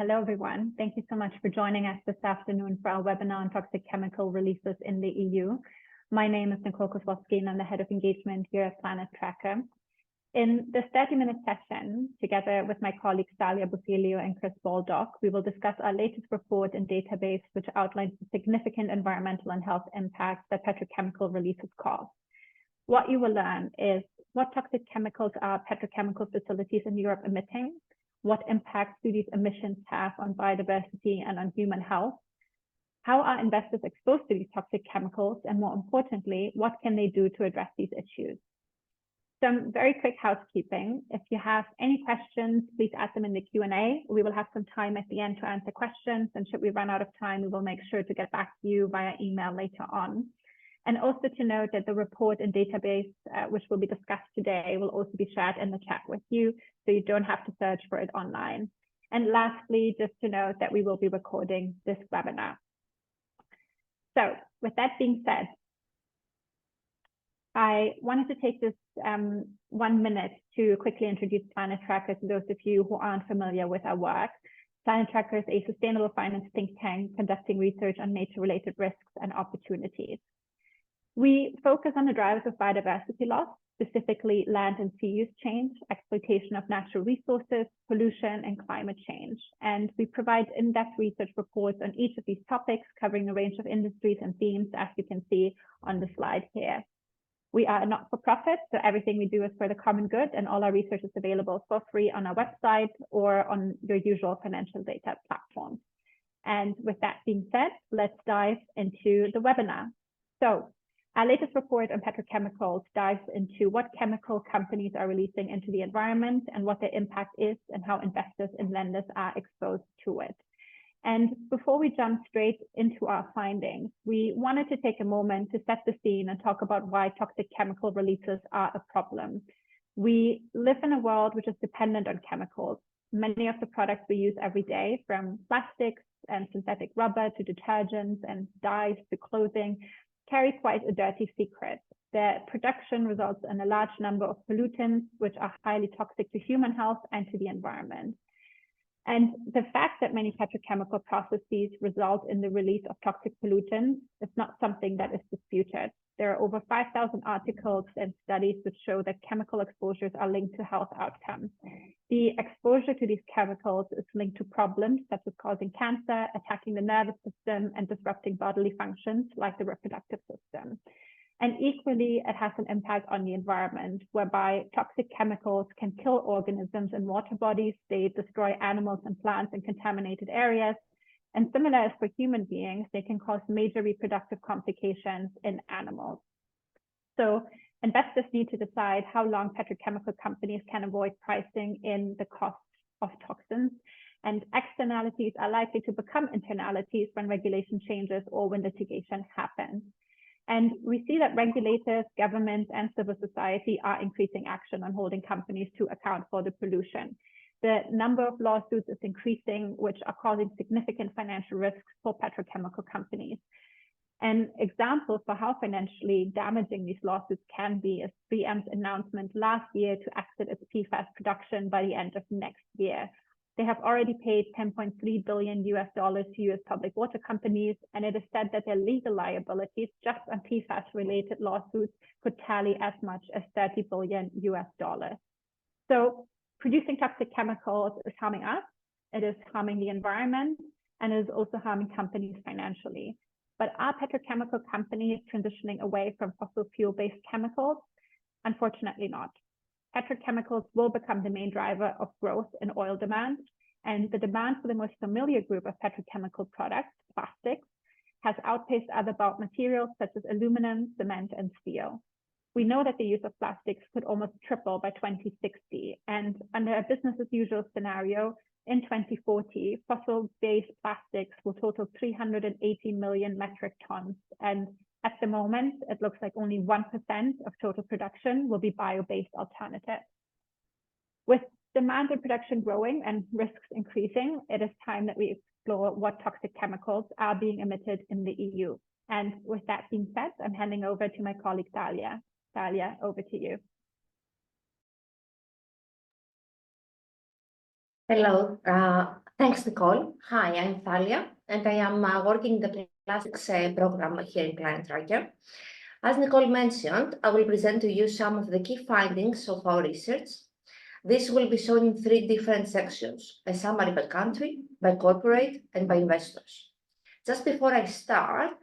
Hello, everyone. Thank you so much for joining us this afternoon for our webinar on toxic chemical releases in the EU. My name is Nicole Kozłowski, and I'm the Head of Engagement here at Planet Tracker. In this 30-minute session, together with my colleagues Dalia Busilio and Chris Baldock, we will discuss our latest report and database, which outlines the significant environmental and health impacts that petrochemical releases cause. What you will learn is what toxic chemicals are petrochemical facilities in Europe emitting, what impacts do these emissions have on biodiversity and on human health, how are investors exposed to these toxic chemicals, and more importantly, what can they do to address these issues? Some very quick housekeeping. If you have any questions, please add them in the Q&A. We will have some time at the end to answer questions, and should we run out of time, we will make sure to get back to you via email later on. And also to note that the report and database, which will be discussed today, will also be shared in the chat with you, so you don't have to search for it online. And lastly, just to note that we will be recording this webinar. So with that being said, I wanted to take this 1 minute to quickly introduce Planet Tracker to those of you who aren't familiar with our work. Planet Tracker is a sustainable finance think tank conducting research on nature-related risks and opportunities. We focus on the drivers of biodiversity loss, specifically land and sea use change, exploitation of natural resources, pollution, and climate change. And we provide in-depth research reports on each of these topics, covering a range of industries and themes, as you can see on the slide here. We are a not-for-profit, so everything we do is for the common good, and all our research is available for free on our website or on your usual financial data platforms. And with that being said, let's dive into the webinar. So, our latest report on petrochemicals dives into what chemical companies are releasing into the environment and what their impact is and how investors and lenders are exposed to it. And before we jump straight into our findings, we wanted to take a moment to set the scene and talk about why toxic chemical releases are a problem. We live in a world which is dependent on chemicals. Many of the products we use every day, from plastics and synthetic rubber to detergents and dyes to clothing, carry quite a dirty secret. Their production results in a large number of pollutants, which are highly toxic to human health and to the environment. And the fact that many petrochemical processes result in the release of toxic pollutants is not something that is disputed. There are over 5,000 articles and studies which show that chemical exposures are linked to health outcomes. The exposure to these chemicals is linked to problems such as causing cancer, attacking the nervous system, and disrupting bodily functions like the reproductive system. And equally, it has an impact on the environment, whereby toxic chemicals can kill organisms in water bodies, they destroy animals and plants in contaminated areas, and similar as for human beings, they can cause major reproductive complications in animals. So investors need to decide how long petrochemical companies can avoid pricing in the cost of toxins. And externalities are likely to become internalities when regulation changes or when litigation happens. And we see that regulators, governments, and civil society are increasing action on holding companies to account for the pollution. The number of lawsuits is increasing, which are causing significant financial risks for petrochemical companies. An example for how financially damaging these lawsuits can be is 3M's announcement last year to exit its PFAS production by the end of next year. They have already paid $10.3 billion to US public water companies, and it is said that their legal liabilities just on PFAS-related lawsuits could tally as much as $30 billion. So producing toxic chemicals is harming us, it is harming the environment, and it is also harming companies financially. But are petrochemical companies transitioning away from fossil fuel-based chemicals? Unfortunately not. Petrochemicals will become the main driver of growth in oil demand, and the demand for the most familiar group of petrochemical products, plastics, has outpaced other bulk materials such as aluminum, cement, and steel. We know that the use of plastics could almost triple by 2060, and under a business-as-usual scenario, in 2040, fossil-based plastics will total 380 million metric tons, and at the moment, it looks like only 1% of total production will be bio-based alternatives. With demand and production growing and risks increasing, it is time that we explore what toxic chemicals are being emitted in the EU. And with that being said, I'm handing over to my colleague, Dalia. Dalia, over to you. Hello, Thanks, Nicole. Hi, I'm Thalia, and I am working in the plastics program here in Planet Tracker. As Nicole mentioned, I will present to you some of the key findings of our research. This will be shown in 3 different sections: a summary by country, by corporate, and by investors. Just before I start,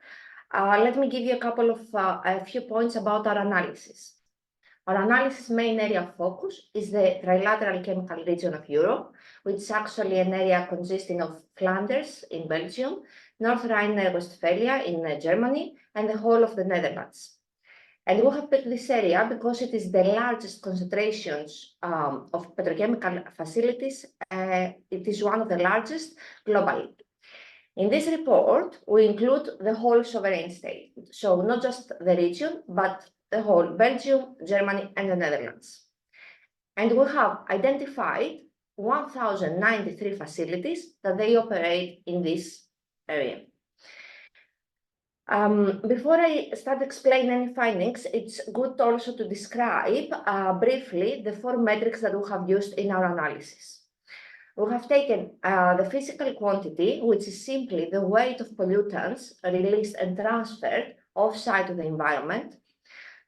let me give you a few points about our analysis. Our analysis main area of focus is the trilateral chemical region of Europe, which is actually an area consisting of Flanders in Belgium, North Rhine-Westphalia in Germany, and the whole of the Netherlands. And we have picked this area because it is the largest concentrations of petrochemical facilities. It is one of the largest globally. In this report, we include the whole sovereign state, so not just the region, but the whole Belgium, Germany, and the Netherlands. And we have identified 1,093 facilities that they operate in this area. Before I start explaining any findings, it's good also to describe briefly the 4 metrics that we have used in our analysis. We have taken the physical quantity, which is simply the weight of pollutants released and transferred off-site to the environment,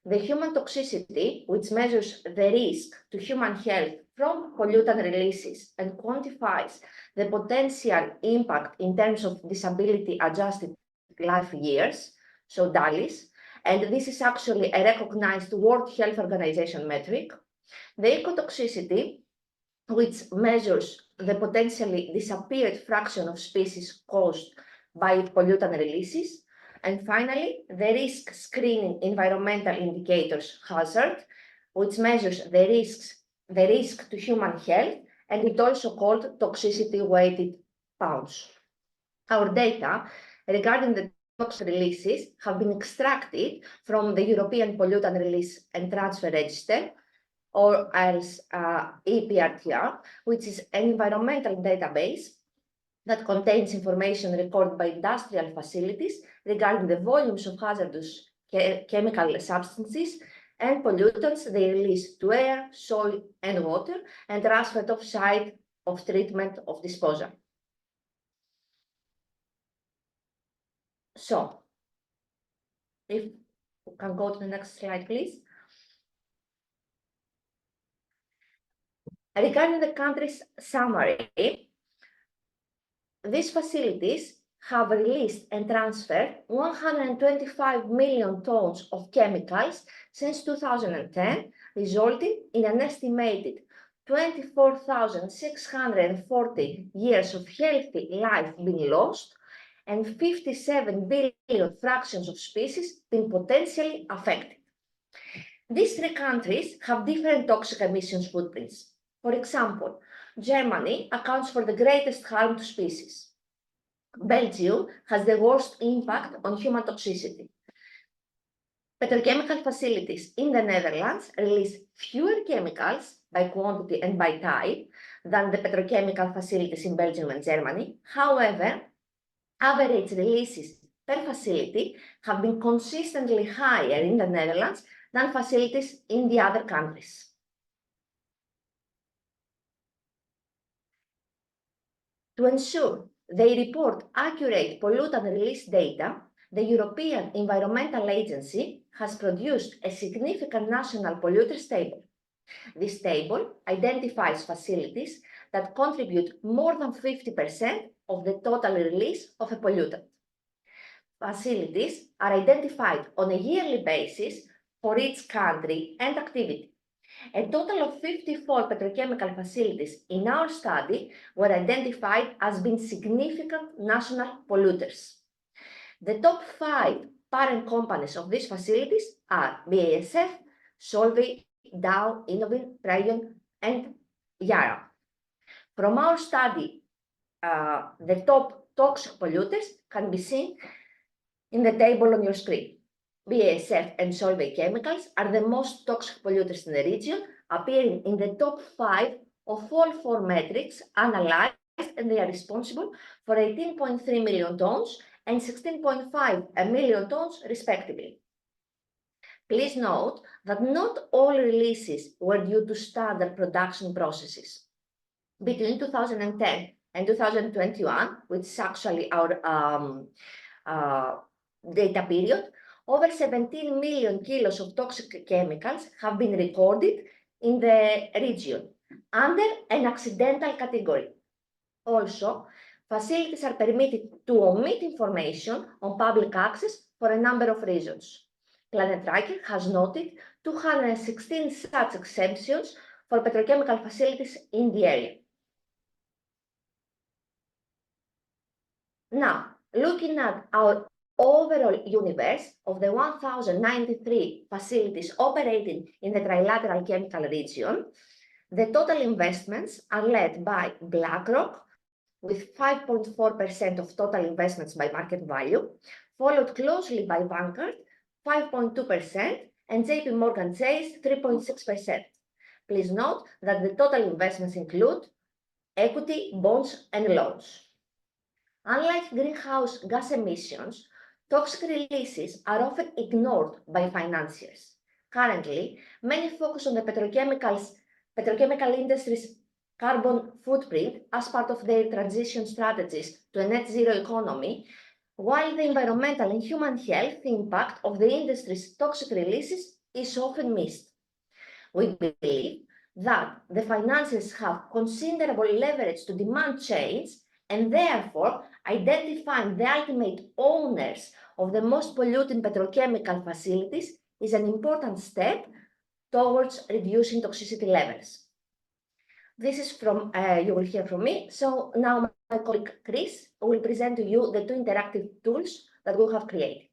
the human toxicity, which measures the risk to human health from pollutant releases and quantifies the potential impact in terms of disability-adjusted life years, so DALYs, and this is actually a recognized World Health Organization metric. The ecotoxicity, which measures the potentially disappeared fraction of species caused by pollutant releases. And finally, the risk screening environmental indicators hazard, which measures the risk to human health, and it's also called toxicity weighted pounds. Our data regarding the tox releases have been extracted from the European Pollutant Release and Transfer Register, or else EPRTR, which is an environmental database that contains information recorded by industrial facilities regarding the volumes of hazardous chemical substances and pollutants they release to air, soil, and water, and transferred off-site of treatment of disposal. So, if we can go to the next slide, please. Regarding the country's summary, these facilities have released and transferred 125 million tons of chemicals since 2010, resulting in an estimated 24,640 years of healthy life being lost and 57 billion fractions of species being potentially affected. These 3 countries have different toxic emissions footprints. For example, Germany accounts for the greatest harm to species. Belgium has the worst impact on human toxicity. Petrochemical facilities in the Netherlands release fewer chemicals by quantity and by type than the petrochemical facilities in Belgium and Germany. However, average releases per facility have been consistently higher in the Netherlands than facilities in the other countries. To ensure they report accurate pollutant release data, the European Environmental Agency has produced a significant national polluters table. This table identifies facilities that contribute more than 50% of the total release of a pollutant. Facilities are identified on a yearly basis for each country and activity. A total of 54 petrochemical facilities in our study were identified as being significant national polluters. The top 5 parent companies of these facilities are BASF, Solvay, Dow, Innovin, Rayon, and Yara. From our study, the top toxic polluters can be seen in the table on your screen. BASF and Solvay chemicals are the most toxic polluters in the region, appearing in the top 5 of all 4 metrics analyzed, and they are responsible for 18.3 million tons and 16.5 million tons, respectively. Please note that not all releases were due to standard production processes. Between 2010 and 2021, which is actually our data period, over 17 million kilos of toxic chemicals have been recorded in the region under an accidental category. Also, facilities are permitted to omit information on public access for a number of reasons. Planet Tracker has noted 216 such exemptions for petrochemical facilities in the area. Now, looking at our overall universe of the 1,093 facilities operating in the trilateral chemical region, the total investments are led by BlackRock with 5.4% of total investments by market value, followed closely by Vanguard, 5.2%, and JP Morgan Chase, 3.6%. Please note that the total investments include equity, bonds, and loans. Unlike greenhouse gas emissions, toxic releases are often ignored by financiers. Currently, many focus on the petrochemical industry's carbon footprint as part of their transition strategies to a net zero economy, while the environmental and human health impact of the industry's toxic releases is often missed. We believe that the financiers have considerable leverage to demand change, and therefore identifying the ultimate owners of the most polluting petrochemical facilities is an important step towards reducing toxicity levels. This is from, you will hear from me. So now my colleague Chris will present to you the two interactive tools that we have created.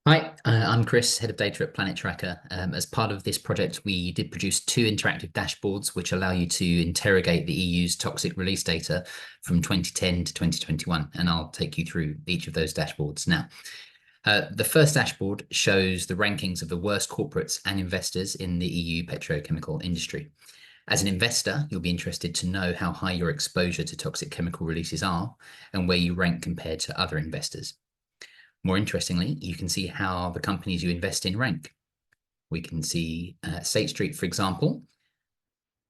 Hi, I'm Chris, Head of Data at Planet Tracker. As part of this project, we did produce two interactive dashboards which allow you to interrogate the EU's toxic release data from 2010 to 2021, and I'll take you through each of those dashboards now. The first dashboard shows the rankings of the worst corporates and investors in the EU petrochemical industry. As an investor, you'll be interested to know how high your exposure to toxic chemical releases are and where you rank compared to other investors. More interestingly, you can see how the companies you invest in rank. We can see State Street, for example,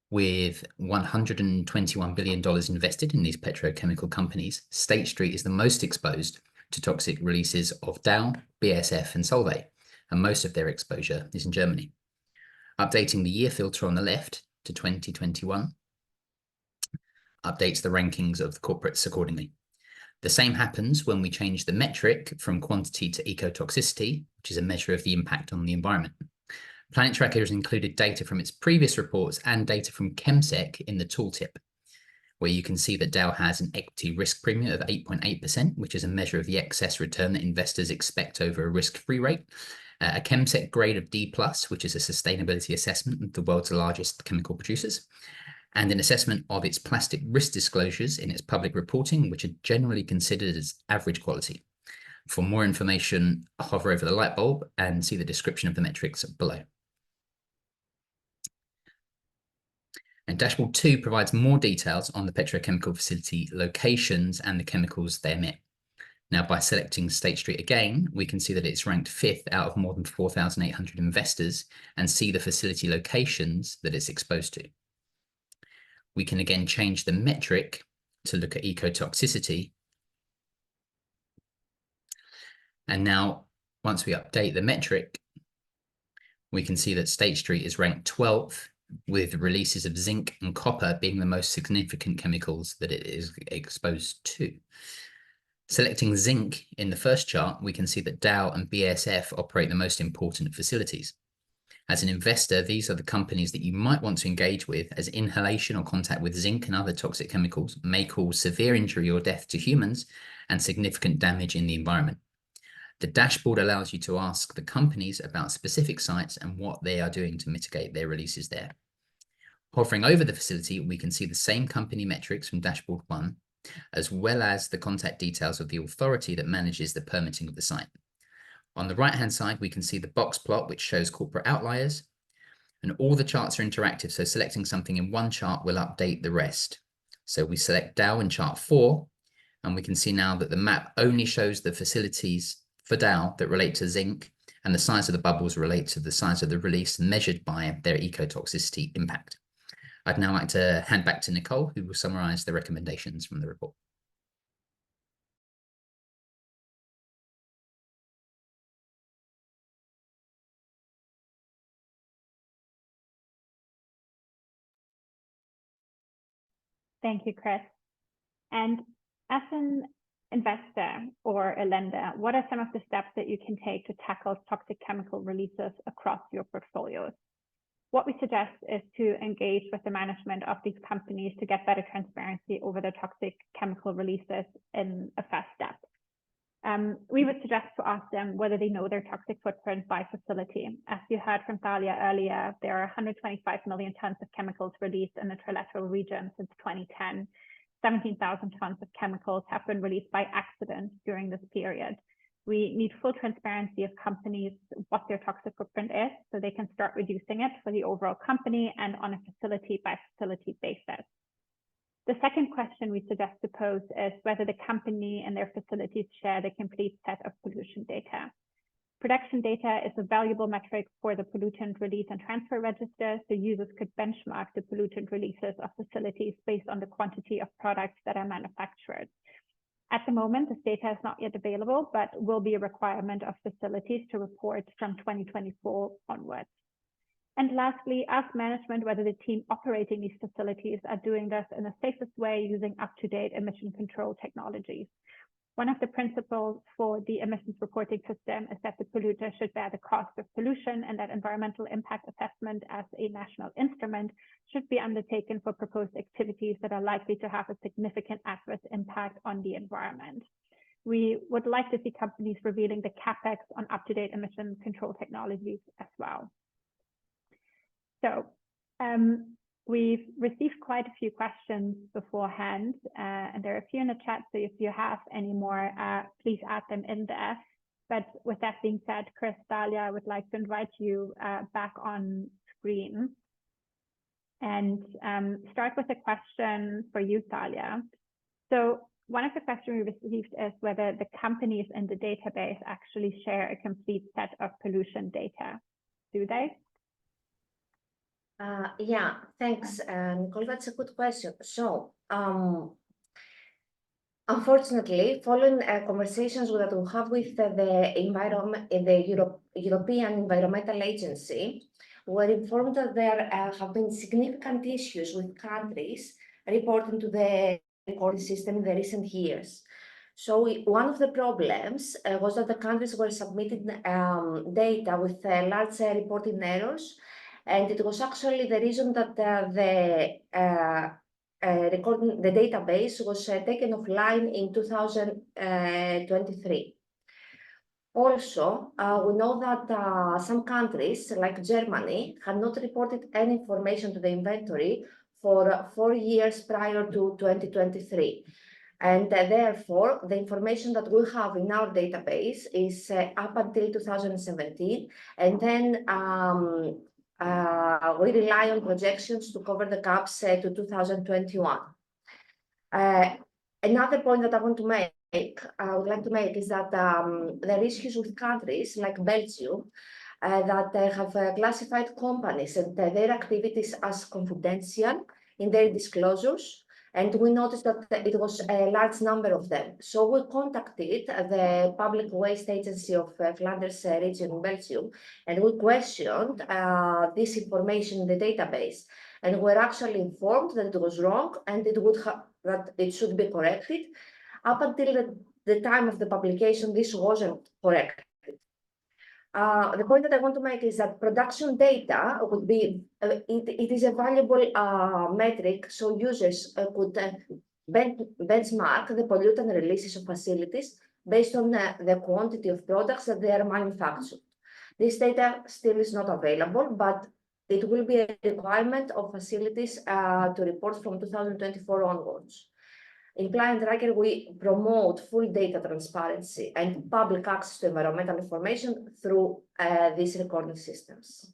with $121 billion invested in these petrochemical companies. State Street is the most exposed to toxic releases of Dow, BASF, and Solvay, and most of their exposure is in Germany. Updating the year filter on the left to 2021 updates the rankings of the corporates accordingly. The same happens when we change the metric from quantity to ecotoxicity, which is a measure of the impact on the environment. Planet Tracker has included data from its previous reports and data from ChemSec in the tooltip, where you can see that Dow has an equity risk premium of 8.8%, which is a measure of the excess return that investors expect over a risk-free rate, a ChemSec grade of D+, which is a sustainability assessment of the world's largest chemical producers, and an assessment of its plastic risk disclosures in its public reporting, which are generally considered as average quality. For more information, hover over the light bulb and see the description of the metrics below. And Dashboard 2 provides more details on the petrochemical facility locations and the chemicals they emit. Now, by selecting State Street again, we can see that it's ranked 5th out of more than 4,800 investors and see the facility locations that it's exposed to. We can again change the metric to look at ecotoxicity. And now, once we update the metric, we can see that State Street is ranked 12th, with releases of zinc and copper being the most significant chemicals that it is exposed to. Selecting zinc in the first chart, we can see that Dow and BASF operate the most important facilities. As an investor, these are the companies that you might want to engage with, as inhalation or contact with zinc and other toxic chemicals may cause severe injury or death to humans and significant damage in the environment. The dashboard allows you to ask the companies about specific sites and what they are doing to mitigate their releases there. Hovering over the facility, we can see the same company metrics from Dashboard 1, as well as the contact details of the authority that manages the permitting of the site. On the right-hand side, we can see the box plot, which shows corporate outliers, and all the charts are interactive, so selecting something in one chart will update the rest. So we select Dow in chart 4, and we can see now that the map only shows the facilities for Dow that relate to zinc, and the size of the bubbles relate to the size of the release measured by their ecotoxicity impact. I'd now like to hand back to Nicole, who will summarize the recommendations from the report. Thank you, Chris. And as an investor or a lender, what are some of the steps that you can take to tackle toxic chemical releases across your portfolios? What we suggest is to engage with the management of these companies to get better transparency over the toxic chemical releases in a first step. We would suggest to ask them whether they know their toxic footprint by facility. As you heard from Thalia earlier, there are 125 million tons of chemicals released in the trilateral region since 2010. 17,000 tons of chemicals have been released by accident during this period. We need full transparency of companies, what their toxic footprint is, so they can start reducing it for the overall company and on a facility by facility basis. The second question we suggest to pose is whether the company and their facilities share the complete set of pollution data. Production data is a valuable metric for the pollutant release and transfer register, so users could benchmark the pollutant releases of facilities based on the quantity of products that are manufactured. At the moment, this data is not yet available, but will be a requirement of facilities to report from 2024 onwards. And lastly, ask management whether the team operating these facilities are doing this in the safest way using up-to-date emission control technologies. One of the principles for the emissions reporting system is that the polluter should bear the cost of pollution, and that environmental impact assessment as a national instrument should be undertaken for proposed activities that are likely to have a significant adverse impact on the environment. We would like to see companies revealing the CapEx on up-to-date emission control technologies as well. So we've received quite a few questions beforehand, and there are a few in the chat, so if you have any more, please add them in there. But with that being said, Chris, Thalia, I would like to invite you back on screen and start with a question for you, Thalia. So one of the questions we received is whether the companies in the database actually share a complete set of pollution data. Do they? Yeah, thanks, Nicole. That's a good question. So, unfortunately, following conversations that we have with the European Environmental Agency, we're informed that there have been significant issues with countries reporting to the reporting system in the recent years. So one of the problems was that the countries were submitting data with large reporting errors. And it was actually the reason that the database was taken offline in 2023. Also, we know that some countries, like Germany, had not reported any information to the inventory for 4 years prior to 2023. And therefore, the information that we have in our database is up until 2017, and then we rely on projections to cover the gaps to 2021. Another point that I would like to make is that there are issues with countries like Belgium that have classified companies and their activities as confidential in their disclosures. And we noticed that it was a large number of them. So we contacted the Public Waste Agency of Flanders region in Belgium, and we questioned this information in the database. And we're actually informed that it was wrong and that it should be corrected. Up until the time of the publication, this wasn't corrected. The point that I want to make is that production data would be, it is a valuable metric, so users could benchmark the pollutant releases of facilities based on the quantity of products that they are manufactured. This data still is not available, but it will be a requirement of facilities to report from 2024 onwards. In Client Tracker, we promote full data transparency and public access to environmental information through these recording systems.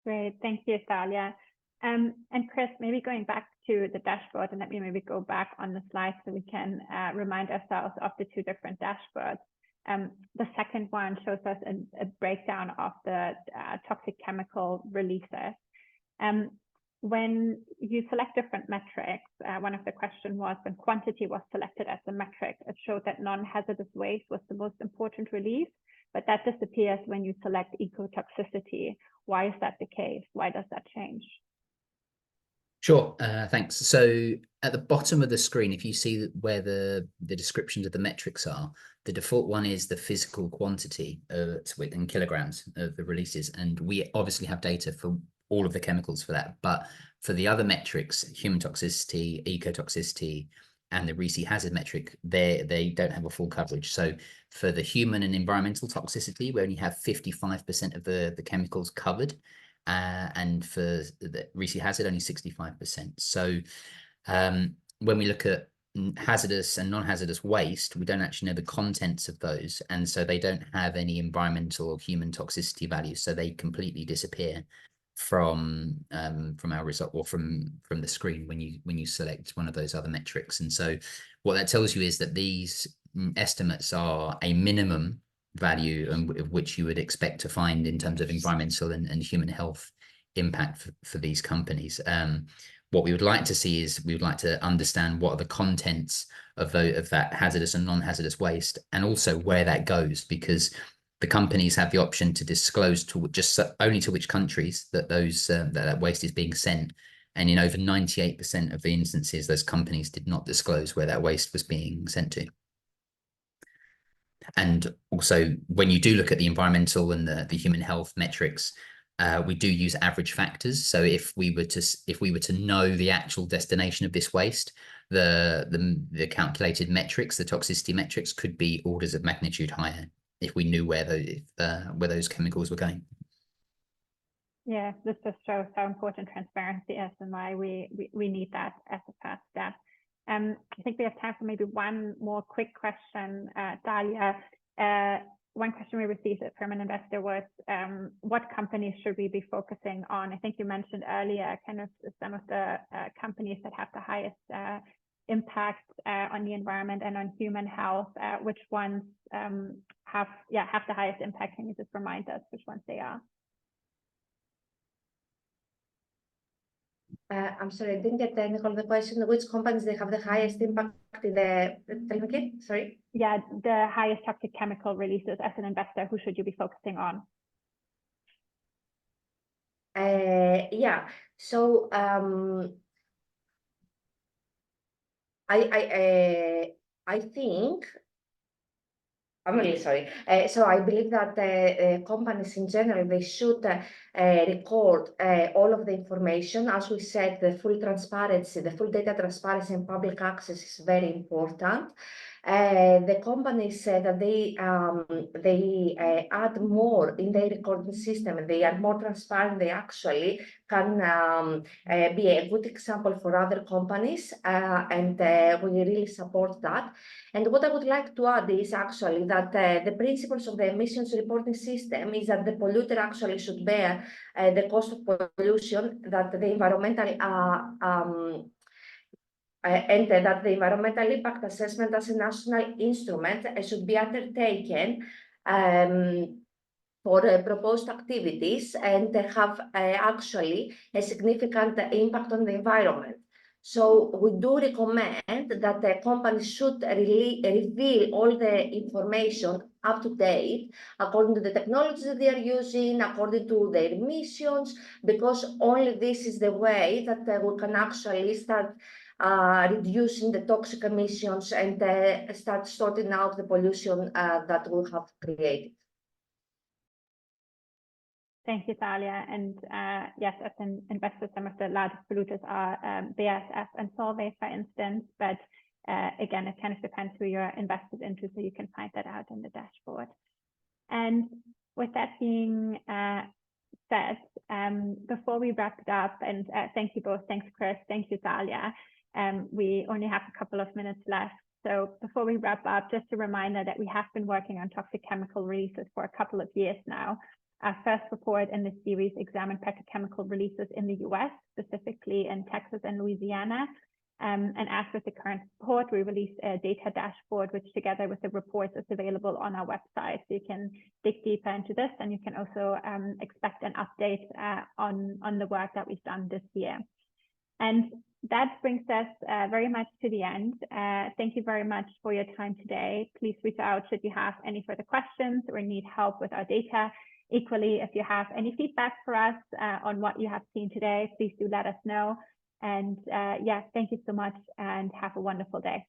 Great, thank you, Thalia. And Chris, maybe going back to the dashboard, and let me maybe go back on the slide so we can remind ourselves of the two different dashboards. The second one shows us a breakdown of the toxic chemical releases. When you select different metrics, one of the questions was when quantity was selected as the metric, it showed that non-hazardous waste was the most important release, but that disappears when you select ecotoxicity. Why is that the case? Why does that change? Sure, thanks. So at the bottom of the screen, if you see where the descriptions of the metrics are, the default one is the physical quantity in kilograms of the releases. And we obviously have data for all of the chemicals for that. But for the other metrics, human toxicity, ecotoxicity, and the RISI hazard metric, they don't have a full coverage. So for the human and environmental toxicity, we only have 55% of the chemicals covered. And for the RISI hazard, only 65%. So when we look at hazardous and non-hazardous waste, we don't actually know the contents of those, and so they don't have any environmental or human toxicity values, so they completely disappear from our result or from the screen when you select one of those other metrics. And so what that tells you is that these estimates are a minimum value of which you would expect to find in terms of environmental and human health impact for these companies. What we would like to see is we would like to understand what are the contents of that hazardous and non-hazardous waste, and also where that goes, because the companies have the option to disclose to just only to which countries that that waste is being sent. And in over 98% of the instances, those companies did not disclose where that waste was being sent to. And also, when you do look at the environmental and the human health metrics, we do use average factors. So if we were to know the actual destination of this waste, the calculated metrics, the toxicity metrics, could be orders of magnitude higher if we knew where those chemicals were going. Yeah, this just shows how important transparency is and why we need that as a first step. I think we have time for maybe one more quick question, Dalia. One question we received from an investor was, what companies should we be focusing on? I think you mentioned earlier kind of some of the companies that have the highest impact on the environment and on human health. Which ones have the highest impact? Can you just remind us which ones they are? I'm sorry, I didn't get the end of the question. Which companies they have the highest impact in the sorry? Yeah, the highest toxic chemical releases. As an investor, who should you be focusing on? Yeah, so I think I'm really sorry. So I believe that companies in general, they should record all of the information. As we said, the full transparency, the full data transparency and public access is very important. The companies that they add more in their recording system, and they are more transparent, they actually can be a good example for other companies, and we really support that. And what I would like to add is actually that the principles of the emissions reporting system is that the polluter actually should bear the cost of pollution, that the environmental and that the environmental impact assessment as a national instrument should be undertaken for proposed activities and have actually a significant impact on the environment. So we do recommend that the companies should reveal all the information up to date according to the technologies that they are using, according to their emissions, because only this is the way that we can actually start reducing the toxic emissions and start sorting out the pollution that we have created. Thank you, Dalia. And yes, as an investor, some of the largest polluters are BASF and Solvay, for instance. But again, it kind of depends who you're invested into, so you can find that out in the dashboard. And with that being said, before we wrap it up, and thank you both, thanks Chris, thank you Dalia. We only have a couple of minutes left. So before we wrap up, just a reminder that we have been working on toxic chemical releases for a couple of years now. Our first report in this series examined petrochemical releases in the US, specifically in Texas and Louisiana. And as with the current report, we released a data dashboard, which together with the reports is available on our website. So you can dig deeper into this, and you can also expect an update on the work that we've done this year. And that brings us very much to the end. Thank you very much for your time today. Please reach out should you have any further questions or need help with our data. Equally, if you have any feedback for us on what you have seen today, please do let us know. And yeah, thank you so much and have a wonderful day.